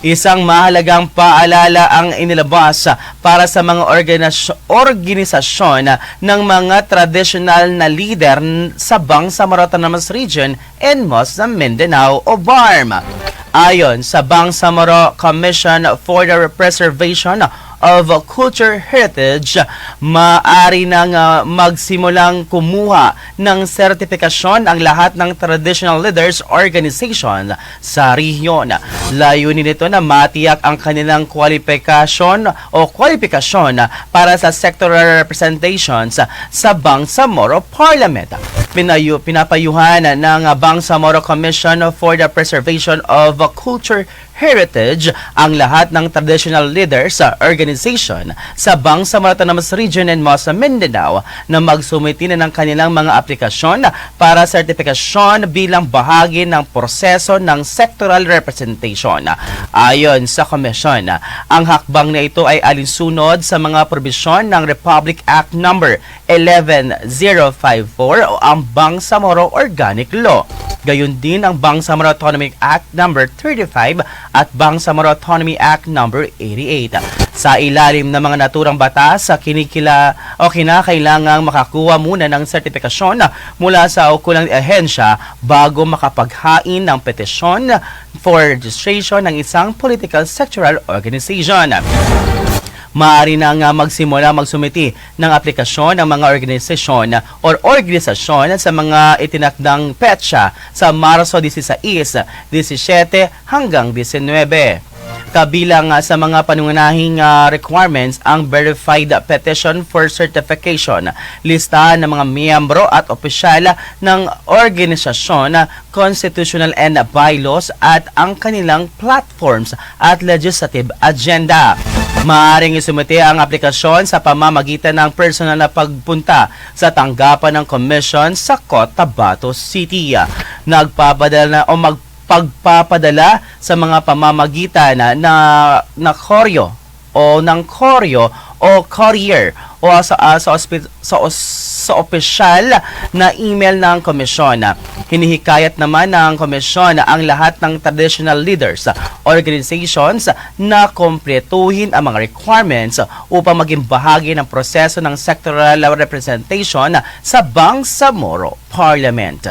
Isang mahalagang paalala ang inilabas para sa mga organisasyon ng mga traditional na leader sa Bangsamoro Autonomous Region and Muslim Mindanao o BARM. Ayon sa Bangsamoro Commission for the Preservation of Culture Heritage, maaari nang magsimulang kumuha ng sertifikasyon ang lahat ng traditional leaders organization sa rehiyon. Layunin nito na matiyak ang kanilang kwalifikasyon para sa sectoral representations sa Bangsamoro Parliament. Pinapayuhan ng Bangsamoro Commission for the Preservation of Culture Heritage ang lahat ng traditional leaders sa organization sa Bangsamoro Autonomous Region and Muslim Mindanao na magsumiti na ng kanilang mga aplikasyon para sertifikasyon bilang bahagi ng proseso ng sectoral representation. Ayon sa komisyon, ang hakbang na ito ay alinsunod sa mga probisyon ng Republic Act No. 11054 o ang Bangsamoro Organic Law. Gayon din ang Bangsamoro Autonomy Act No. 35 at Bangsamoro Autonomy Act No. 88. Sa ilalim ng mga naturang batas, kinakailangang makakuha muna ng sertifikasyon mula sa ukulang ahensya bago makapaghain ng petisyon for registration ng isang political sectoral organization. Maaari nang magsumiti ng aplikasyon ng mga organisasyon sa mga itinakdang petsa sa Marso 16, 17 hanggang 19. Kabilang sa mga pangunahing requirements ang verified petition for certification, listahan ng mga miyembro at opisyal ng organisasyon, constitutional and bylaws at ang kanilang platforms at legislative agenda. Maaaring isumite ang aplikasyon sa pamamagitan ng personal na pagpunta sa tanggapan ng komisyon sa Cotabato City. Pagpapadala sa mga pamamagitan na koryo o ng koryo o courier o sa opisyal na email ng komisyon. Hinihikayat naman ng komisyon ang lahat ng traditional leaders organizations na kumpletuhin ang mga requirements upang maging bahagi ng proseso ng sectoral representation sa Bangsamoro Parliament.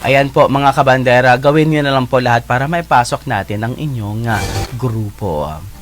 Ayan po mga kabandera, gawin niyo na lang po lahat para maipasok natin ang inyong grupo.